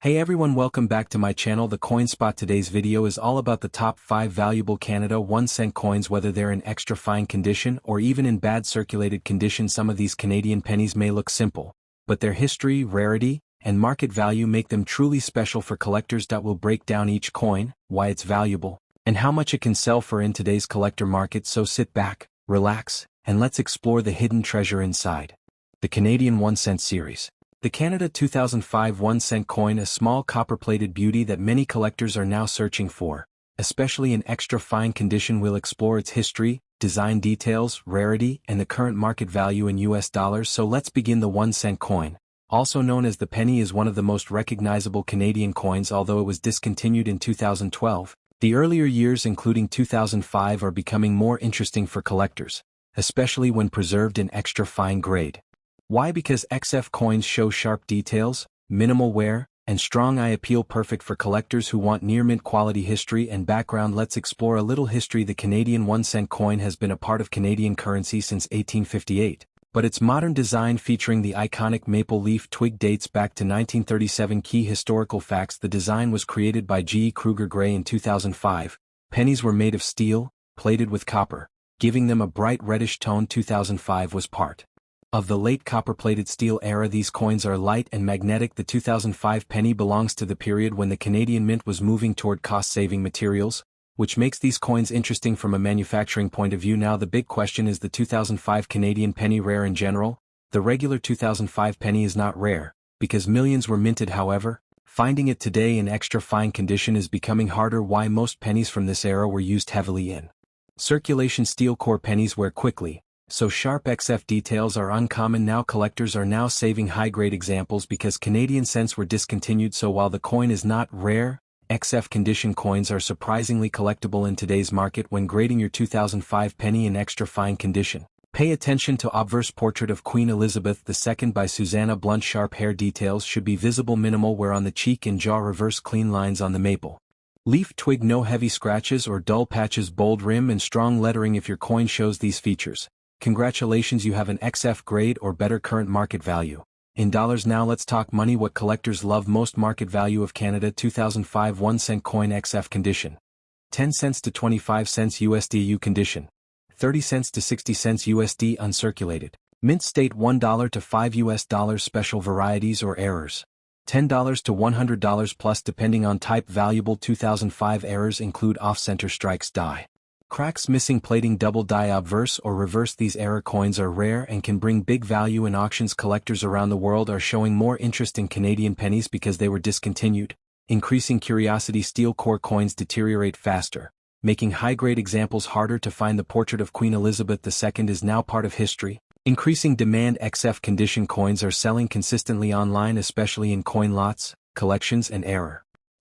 Hey everyone, welcome back to my channel the Coine Spot. Today's video is all about the top 5 valuable Canada 1-cent coins, whether they're in extra fine condition or even in bad circulated condition. Some of these Canadian pennies may look simple, but their history, rarity, and market value make them truly special for collectors. We'll break down each coin, why it's valuable, and how much it can sell for in today's collector market. So sit back, relax, and let's explore the hidden treasure inside. The Canadian 1-cent series. The Canada 2005 1-cent coin, a small copper-plated beauty that many collectors are now searching for, especially in extra fine condition. We'll explore its history, design details, rarity, and the current market value in US dollars. So let's begin. The 1-cent coin, also known as the penny, is one of the most recognizable Canadian coins. Although it was discontinued in 2012, the earlier years, including 2005, are becoming more interesting for collectors, especially when preserved in extra fine grade. Why? Because XF coins show sharp details, minimal wear, and strong eye appeal, perfect for collectors who want near-mint quality. History and background. Let's explore a little history. The Canadian 1-cent coin has been a part of Canadian currency since 1858, but its modern design featuring the iconic maple leaf twig dates back to 1937. Key historical facts: the design was created by G. Kruger Gray in 2005. Pennies were made of steel, plated with copper, giving them a bright reddish tone. 2005 was part of the late copper-plated steel era. These coins are light and magnetic. The 2005 penny belongs to the period when the Canadian Mint was moving toward cost-saving materials, which makes these coins interesting from a manufacturing point of view. Now the big question is the 2005 Canadian penny rare in general? The regular 2005 penny is not rare, because millions were minted. However, finding it today in extra fine condition is becoming harder. Why? Most pennies from this era were used heavily in circulation. Steel core pennies wear quickly, so sharp XF details are uncommon. Now collectors are now saving high-grade examples because Canadian cents were discontinued. So while the coin is not rare, XF condition coins are surprisingly collectible in today's market. When grading your 2005 penny in extra fine condition, pay attention to obverse portrait of Queen Elizabeth II by Susanna Blunt. Sharp hair details should be visible, minimal wear on the cheek and jaw, reverse clean lines on the maple leaf twig, no heavy scratches or dull patches, bold rim and strong lettering. If your coin shows these features, congratulations, you have an XF grade or better. Current market value in dollars. Now let's talk money. What collectors love most? Market value of Canada 2005 1-cent coin. XF condition: 10 cents to 25 cents USD. U condition: 30 cents to 60 cents USD. Uncirculated mint state: $1 to $5. Special varieties or errors: $10 to $100 plus depending on type. Valuable 2005 errors include off-center strikes, die cracks, missing plating, double die, obverse or reverse. These error coins are rare and can bring big value in auctions. Collectors around the world are showing more interest in Canadian pennies because they were discontinued, increasing curiosity. Steel core coins deteriorate faster, making high-grade examples harder to find. The portrait of Queen Elizabeth II is now part of history, increasing demand. XF condition coins are selling consistently online, especially in coin lots, collections, and error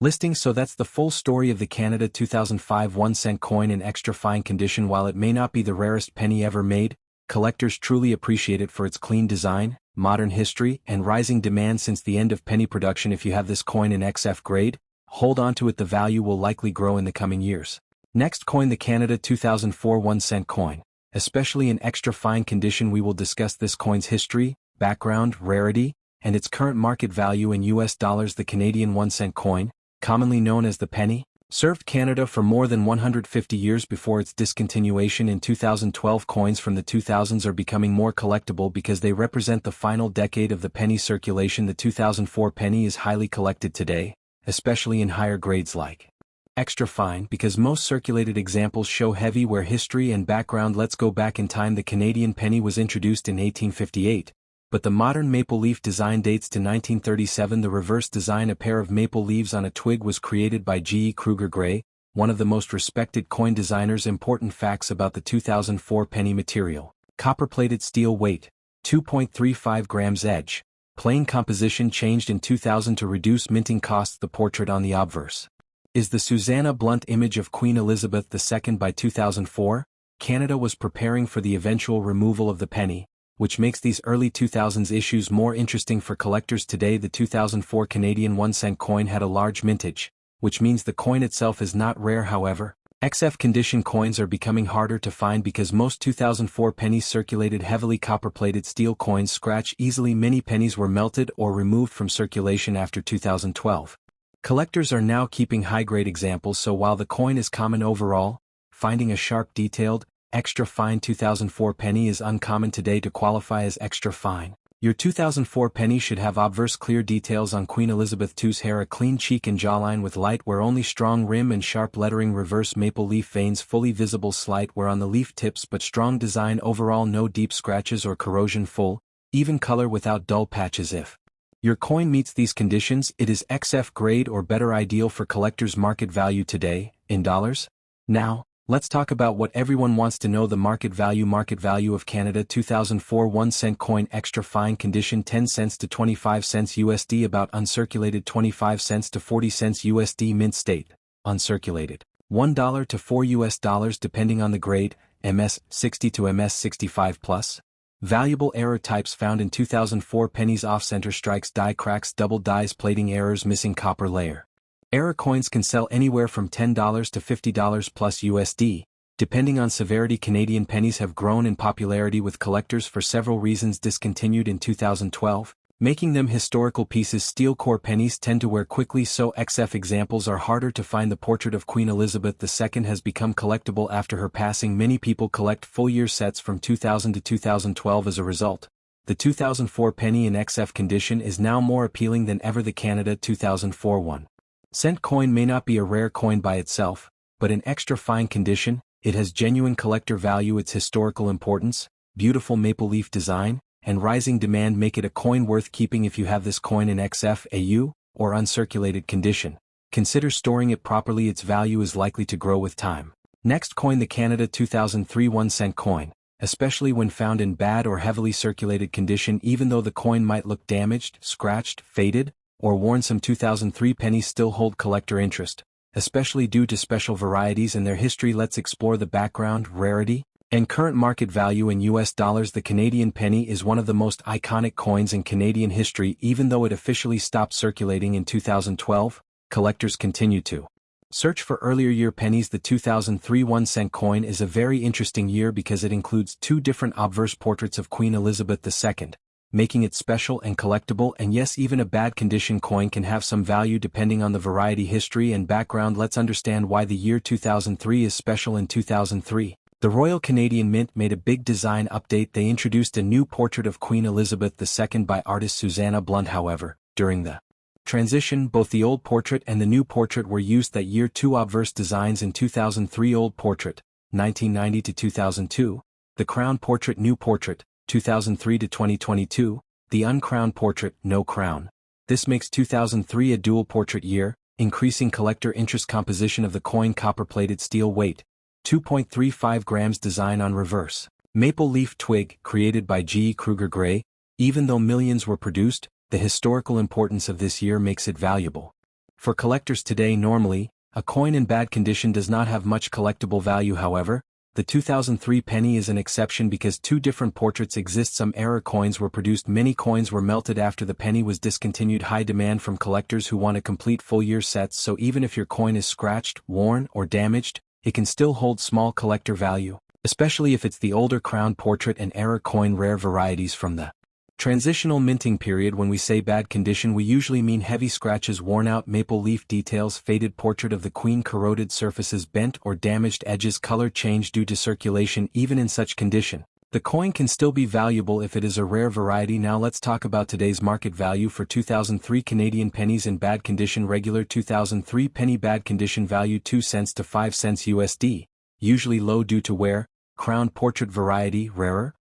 listings. So that's the full story of the Canada 2005 1-cent coin in extra fine condition. While it may not be the rarest penny ever made, collectors truly appreciate it for its clean design, modern history, and rising demand since the end of penny production. If you have this coin in XF grade, hold on to it. The value will likely grow in the coming years. Next coin, the Canada 2004 1-cent coin. Especially in extra fine condition, we will discuss this coin's history, background, rarity, and its current market value in US dollars. The Canadian 1-cent coin, commonly known as the penny, served Canada for more than 150 years before its discontinuation in 2012. Coins from the 2000s are becoming more collectible because they represent the final decade of the penny circulation. The 2004 penny is highly collected today, especially in higher grades like extra fine, because most circulated examples show heavy wear. History and background. Let's go back in time. The Canadian penny was introduced in 1858. But the modern maple leaf design dates to 1937. The reverse design, a pair of maple leaves on a twig, was created by G. Kruger Gray, one of the most respected coin designers. Important facts about the 2004 penny material: copper-plated steel, weight 2.35 grams, edge plain, composition changed in 2000 to reduce minting costs. The portrait on the obverse is the Susanna Blunt image of Queen Elizabeth II. By 2004, Canada was preparing for the eventual removal of the penny, which makes these early 2000s issues more interesting for collectors today. The 2004 Canadian 1-cent coin had a large mintage, which means the coin itself is not rare. However, XF condition coins are becoming harder to find because most 2004 pennies circulated heavily copper-plated steel coins scratch easily. Many pennies were melted or removed from circulation after 2012. Collectors are now keeping high-grade examples, so while the coin is common overall, finding a sharp, detailed, extra fine 2004 penny is uncommon today to qualify as extra fine. Your 2004 penny should have obverse clear details on Queen Elizabeth II's hair, a clean cheek and jawline with light wear only, strong rim and sharp lettering, reverse maple leaf veins fully visible, slight wear on the leaf tips but strong design overall, no deep scratches or corrosion, full, even color without dull patches. If your coin meets these conditions, it is XF grade or better, ideal for collectors. Market value today, in dollars? Now, let's talk about what everyone wants to know, the market value. Market value of Canada 2004 1-cent coin, extra fine condition, 10 cents to 25 cents USD. About uncirculated, 25 cents to 40 cents USD. Mint state, uncirculated, $1 to $4 depending on the grade, MS 60 to MS 65 plus. Valuable error types found in 2004 pennies: off-center strikes, die cracks, double dies, plating errors, missing copper layer. Error coins can sell anywhere from $10 to $50 plus USD, depending on severity. Canadian pennies have grown in popularity with collectors for several reasons. Discontinued in 2012, making them historical pieces. Steel core pennies tend to wear quickly, so XF examples are harder to find. The portrait of Queen Elizabeth II has become collectible after her passing. Many people collect full-year sets from 2000 to 2012 as a result. The 2004 penny in XF condition is now more appealing than ever. The Canada 2004 1-cent coin may not be a rare coin by itself, but in extra fine condition, it has genuine collector value. Its historical importance, beautiful maple leaf design, and rising demand make it a coin worth keeping. If you have this coin in XF, AU, or uncirculated condition, consider storing it properly. Its value is likely to grow with time. Next coin, the Canada 2003 1-cent coin, especially when found in bad or heavily circulated condition. Even though the coin might look damaged, scratched, faded, or worn, some 2003 pennies still hold collector interest, especially due to special varieties and their history. Let's explore the background, rarity, and current market value in US dollars. The Canadian penny is one of the most iconic coins in Canadian history. Even though it officially stopped circulating in 2012, collectors continue to search for earlier year pennies. The 2003 1-cent coin is a very interesting year because it includes two different obverse portraits of Queen Elizabeth II, making it special and collectible. And yes, even a bad condition coin can have some value depending on the variety, history, and background. Let's understand why the year 2003 is special. In 2003, the Royal Canadian Mint made a big design update. They introduced a new portrait of Queen Elizabeth II by artist Susanna Blunt. However, during the transition, both the old portrait and the new portrait were used that year. Two obverse designs in 2003: old portrait, 1990 to 2002, the crown portrait, new portrait, 2003 to 2022, the uncrowned portrait, no crown. This makes 2003 a dual portrait year, increasing collector interest. Composition of the coin: copper-plated steel, weight 2.35 grams, design on reverse maple leaf twig, created by G. Kruger Gray. Even though millions were produced, the historical importance of this year makes it valuable for collectors today. Normally, a coin in bad condition does not have much collectible value. However, the 2003 penny is an exception because two different portraits exist. Some error coins were produced. Many coins were melted after the penny was discontinued. High demand from collectors who want to complete full-year sets, so even if your coin is scratched, worn, or damaged, it can still hold small collector value, especially if it's the older crown portrait and error coin. Rare varieties from the transitional minting period. When we say bad condition, we usually mean heavy scratches, worn out maple leaf details, faded portrait of the Queen, corroded surfaces, bent or damaged edges, color change due to circulation. Even in such condition, the coin can still be valuable if it is a rare variety. Now let's talk about today's market value for 2003 Canadian pennies in bad condition. Regular 2003 penny, bad condition, value 2 cents to 5 cents USD, usually low due to wear. Crown portrait variety, rarer.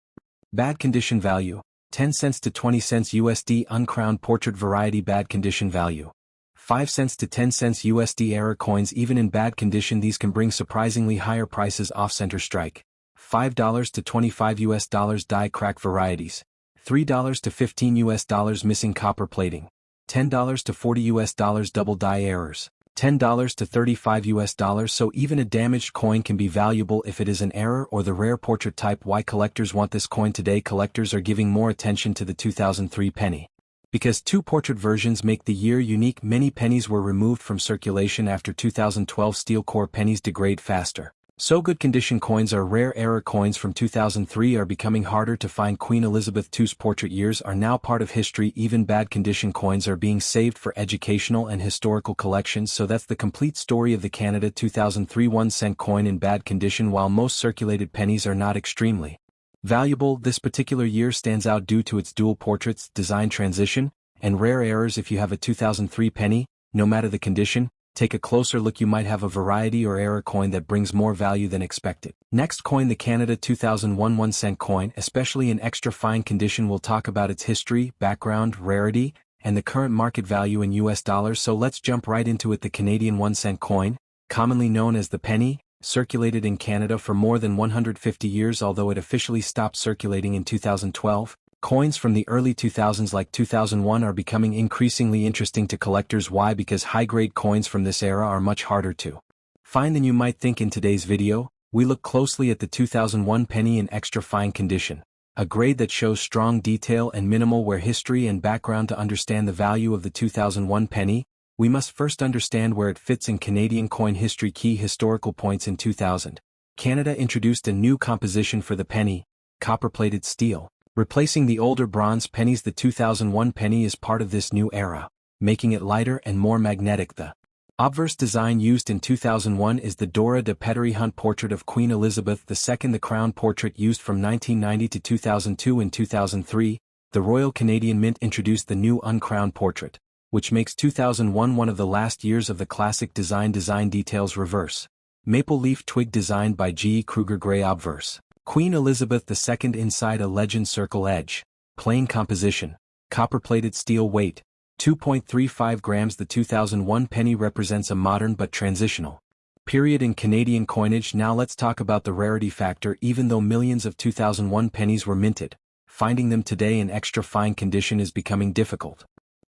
Bad condition value 10 cents to 20 cents USD. Uncrowned portrait variety, bad condition, value 5 cents to 10 cents USD. Error coins, even in bad condition, these can bring surprisingly higher prices. Off-center strike, $5 to $25 die crack varieties, $3 to $15 missing copper plating, $10 to $40 double die errors, $10 to $35. So even a damaged coin can be valuable if it is an error or the rare portrait type. Why collectors want this coin today? Collectors are giving more attention to the 2003 penny Because two portrait versions make the year unique, many pennies were removed from circulation after 2012. Steel core pennies degrade faster, so good condition coins are rare. Error coins from 2003 are becoming harder to find. Queen Elizabeth II's portrait years are now part of history. Even bad condition coins are being saved for educational and historical collections. So that's the complete story of the Canada 2003 1-cent coin in bad condition. While most circulated pennies are not extremely valuable, this particular year stands out due to its dual portraits, design transition, and rare errors. If you have a 2003 penny, no matter the condition, take a closer look. You might have a variety or error coin that brings more value than expected. Next coin, the Canada 2001 1-cent coin, especially in extra fine condition. We'll talk about its history, background, rarity, and the current market value in US dollars. So let's jump right into it. The Canadian 1-cent coin, commonly known as the penny, circulated in Canada for more than 150 years, although it officially stopped circulating in 2012. Coins from the early 2000s like 2001 are becoming increasingly interesting to collectors. Why? Because high-grade coins from this era are much harder to find than you might think. In today's video, we look closely at the 2001 penny in extra fine condition, a grade that shows strong detail and minimal wear history and background. To understand the value of the 2001 penny, we must first understand where it fits in Canadian coin history. Key historical points. In 2000, Canada introduced a new composition for the penny, copper-plated steel, replacing the older bronze pennies. The 2001 penny is part of this new era, making it lighter and more magnetic. The obverse design used in 2001 is the Dora de Pettery Hunt portrait of Queen Elizabeth II. The crown portrait used from 1990 to 2002. In 2003, the Royal Canadian Mint introduced the new uncrowned portrait, which makes 2001 one of the last years of the classic design. Design details: reverse maple leaf twig designed by G. E. Kruger. Gray obverse Queen Elizabeth II inside a legend circle edge. Plain composition, copper-plated steel. Weight 2.35 grams. The 2001 penny represents a modern but transitional period in Canadian coinage. Now let's talk about the rarity factor. Even though millions of 2001 pennies were minted, finding them today in extra fine condition is becoming difficult.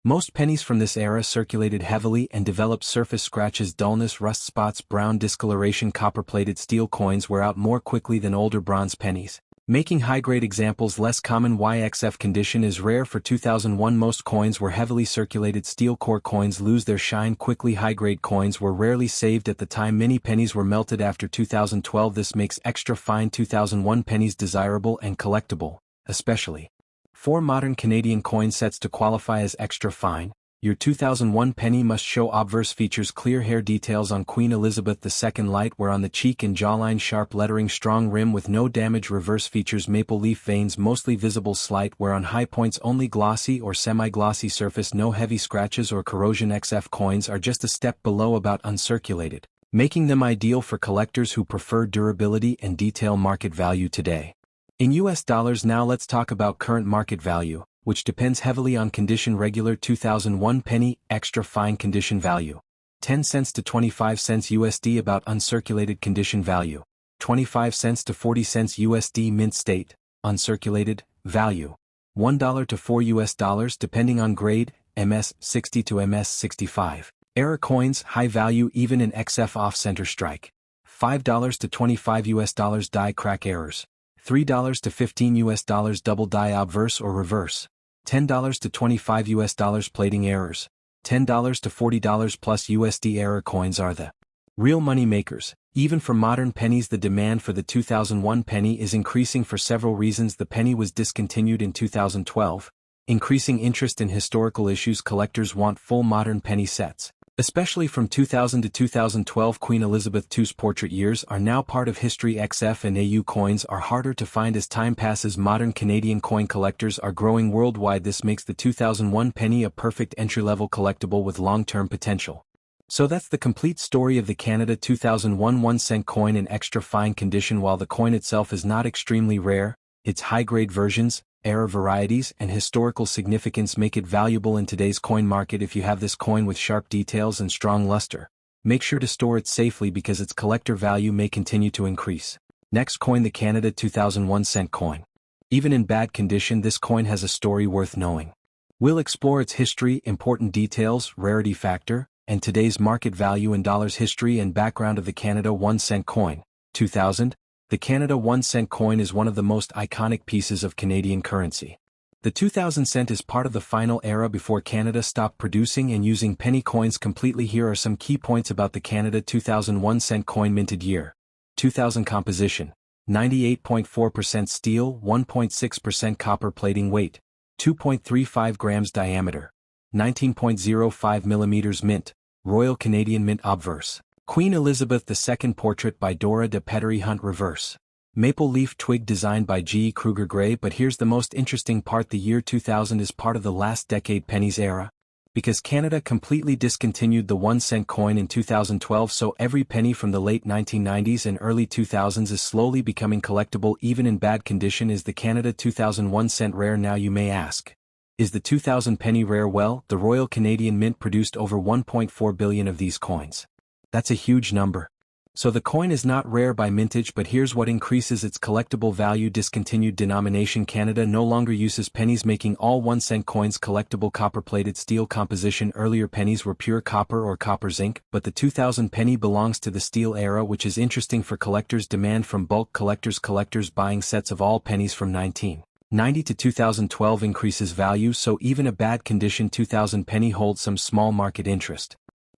Most pennies from this era circulated heavily and developed surface scratches, dullness, rust spots, brown discoloration. Copper-plated steel coins wear out more quickly than older bronze pennies, making high-grade examples less common. YXF condition is rare for 2001. Most coins were heavily circulated. Steel core coins lose their shine quickly. High-grade coins were rarely saved at the time. Many pennies were melted after 2012. This makes extra fine 2001 pennies desirable and collectible, especially for modern Canadian coin sets. To qualify as extra fine, your 2001 penny must show obverse features: clear hair details on Queen Elizabeth II, light wear on the cheek and jawline, sharp lettering, strong rim with no damage. Reverse features: maple leaf veins mostly visible, slight wear on high points only, glossy or semi-glossy surface, no heavy scratches or corrosion. XF coins are just a step below, about uncirculated, making them ideal for collectors who prefer durability and detail. Market value today in US dollars. Now let's talk about current market value, which depends heavily on condition. Regular 2001 penny, extra fine condition value 10 cents to 25 cents USD. About uncirculated condition value 25 cents to 40 cents USD. Mint state, uncirculated, value $1 to $4 US depending on grade, MS 60 to MS 65. Error coins, high value even in XF. Off center strike $5 to 25 US. Die crack errors $3 to 15 US. Double die obverse or reverse $10 to 25 US. Plating errors $10 to $40 plus USD. Error coins are the real money makers. Even for modern pennies, the demand for the 2001 penny is increasing for several reasons. The penny was discontinued in 2012, increasing interest in historical issues. Collectors want full modern penny sets, especially from 2000 to 2012. Queen Elizabeth II's portrait years are now part of history. XF and AU coins are harder to find as time passes. Modern Canadian coin collectors are growing worldwide. This makes the 2001 penny a perfect entry-level collectible with long-term potential. So that's the complete story of the Canada 2001 1-cent coin in extra fine condition. While the coin itself is not extremely rare, its high-grade versions, error varieties, and historical significance make it valuable in today's coin market. If you have this coin with sharp details and strong luster, make sure to store it safely because its collector value may continue to increase. Next coin, the Canada 2001 cent coin. Even in bad condition, this coin has a story worth knowing. We'll explore its history, important details, rarity factor, and today's market value in dollars. History and background of the Canada 1 cent coin. 2000. The Canada 1 cent coin is one of the most iconic pieces of Canadian currency. The 2000 cent is part of the final era before Canada stopped producing and using penny coins completely. Here are some key points about the Canada 2001 cent coin minted year. 2000 composition. 98.4% steel, 1.6% copper plating weight. 2.35 grams diameter. 19.05 millimeters mint. Royal Canadian Mint obverse. Queen Elizabeth II portrait by Dora de Pettery Hunt reverse. Maple leaf twig designed by G. Kruger Gray. But here's the most interesting part: the year 2000 is part of the last decade pennies era. Because Canada completely discontinued the 1 cent coin in 2012, so every penny from the late 1990s and early 2000s is slowly becoming collectible even in bad condition. Is the Canada 2001 cent rare? Now you may ask. Is the 2000 penny rare? Well, the Royal Canadian Mint produced over 1.4 billion of these coins. That's a huge number. So the coin is not rare by mintage, but here's what increases its collectible value: discontinued denomination. Canada no longer uses pennies, making all 1 cent coins collectible. Copper-plated steel composition. Earlier pennies were pure copper or copper zinc, but the 2000 penny belongs to the steel era, which is interesting for collectors. Demand from bulk collectors. Collectors buying sets of all pennies from 1990 to 2012 increases value, so even a bad condition 2000 penny holds some small market interest.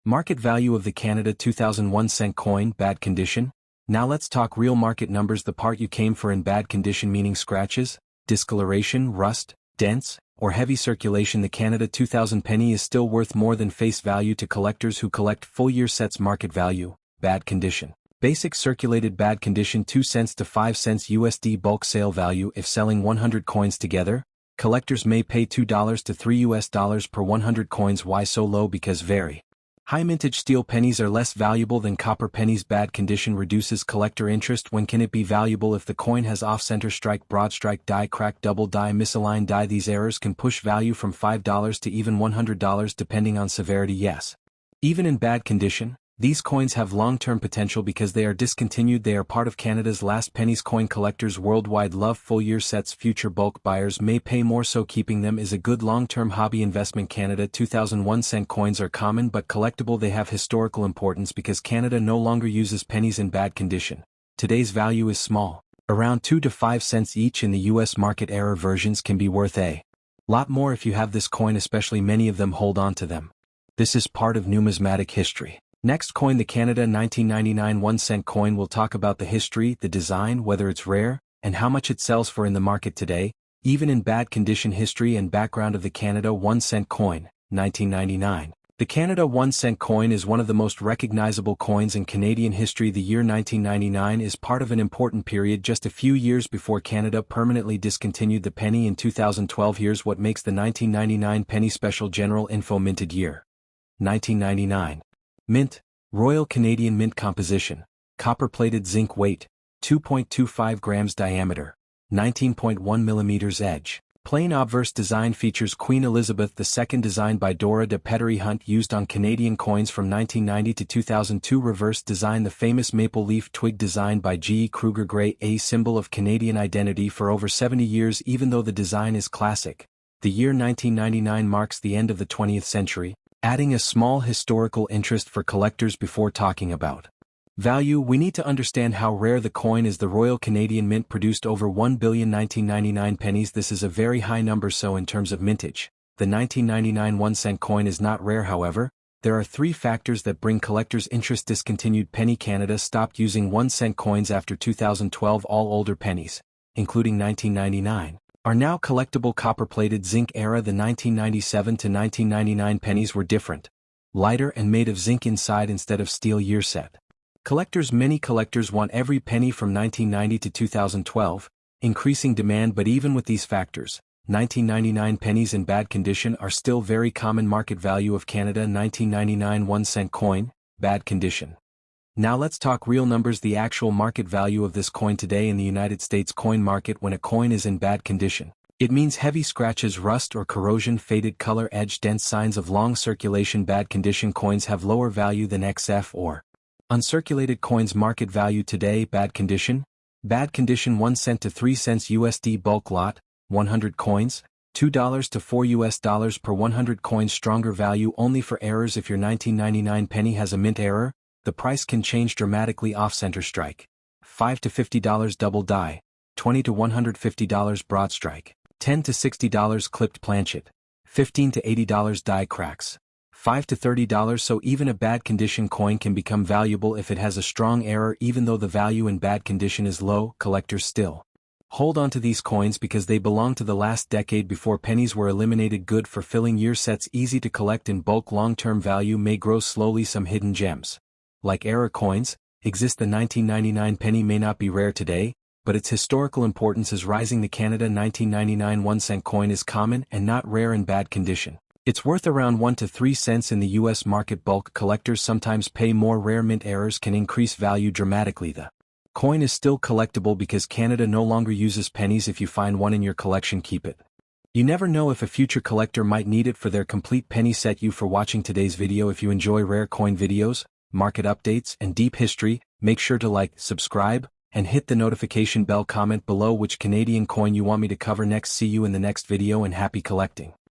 Market value of the Canada 2001 cent coin, bad condition? Now let's talk real market numbers. The part you came for in bad condition, meaning scratches, discoloration, rust, dents, or heavy circulation. The Canada 2000 penny is still worth more than face value to collectors who collect full year sets. Market value, bad condition. Basic circulated bad condition, 2 cents to 5 cents USD. Bulk sale value. If selling 100 coins together, collectors may pay $2 to $3 per 100 coins. Why so low? Because very high mintage steel pennies are less valuable than copper pennies. Bad condition reduces collector interest. When can it be valuable? If the coin has off-center strike, broad strike, die, crack, double die, misaligned die. These errors can push value from $5 to even $100 depending on severity. Yes, even in bad condition, these coins have long-term potential because they are discontinued. They are part of Canada's last pennies. Coin collectors worldwide love full-year sets. Future bulk buyers may pay more, so keeping them is a good long-term hobby investment. Canada 2001 cent coins are common but collectible. They have historical importance because Canada no longer uses pennies in bad condition. Today's value is small, around 2 to 5 cents each. In the US market, error versions can be worth a lot more if you have this coin, especially many of them hold on to them. This is part of numismatic history. Next coin, the Canada 1999 1 cent coin. We'll talk about the history, the design, whether it's rare, and how much it sells for in the market today, even in bad condition. History and background of the Canada 1 cent coin, 1999. The Canada 1 cent coin is one of the most recognizable coins in Canadian history. The year 1999 is part of an important period, just a few years before Canada permanently discontinued the penny in 2012. Here's what makes the 1999 penny special. General info. Minted year 1999. Mint, Royal Canadian Mint composition, copper-plated zinc weight, 2.25 grams diameter, 19.1 millimeters edge. Plain obverse design. Features Queen Elizabeth II designed by Dora de Pettery Hunt, used on Canadian coins from 1990 to 2002. Reverse design. The famous maple leaf twig designed by G. Kruger Gray, a symbol of Canadian identity for over 70 years. Even though the design is classic, the year 1999 marks the end of the 20th century, adding a small historical interest for collectors. Before talking about value, we need to understand how rare the coin is. The Royal Canadian Mint produced over 1 billion 1999 pennies. This is a very high number, so in terms of mintage, the 1999 1 cent coin is not rare. However, there are 3 factors that bring collectors interest. Discontinued penny. Canada stopped using 1 cent coins after 2012. All older pennies, including 1999, are now collectible. Copper-plated zinc era. The 1997 to 1999 pennies were different, lighter and made of zinc inside instead of steel. Year set. Collectors. Many collectors want every penny from 1990 to 2012, increasing demand. But even with these factors, 1999 pennies in bad condition are still very common. Market value of Canada 1999 1 cent coin, bad condition. Now let's talk real numbers. The actual market value of this coin today in the United States coin market. When a coin is in bad condition, it means heavy scratches, rust or corrosion, faded color, edge, dents, signs of long circulation. Bad condition coins have lower value than XF or uncirculated coins. Market value today, bad condition. Bad condition, 1 cent to 3 cents USD. Bulk lot, 100 coins, $2 to $4 per 100 coins. Stronger value only for errors. If your 1999 penny has a mint error, the price can change dramatically. Off-center strike, $5 to $50 double die, $20 to $150 broad strike. $10 to $60 clipped planchet. $15 to $80 die cracks. $5 to $30. So even a bad condition coin can become valuable if it has a strong error, even though the value in bad condition is low. Collectors still hold on to these coins because they belong to the last decade before pennies were eliminated. Good for filling year sets, easy to collect in bulk. Long-term value may grow slowly. Some hidden gems, like error coins, exist. The 1999 penny may not be rare today, but its historical importance is rising. The Canada 1999 1-cent coin is common and not rare in bad condition. It's worth around 1 to 3 cents in the U.S. market. Bulk collectors sometimes pay more. Rare mint errors can increase value dramatically. The coin is still collectible because Canada no longer uses pennies. If you find one in your collection, keep it. You never know if a future collector might need it for their complete penny set. You for watching today's video. If you enjoy rare coin videos, market updates, and deep history, make sure to like, subscribe, and hit the notification bell. Comment below which Canadian coin you want me to cover next. See you in the next video and happy collecting.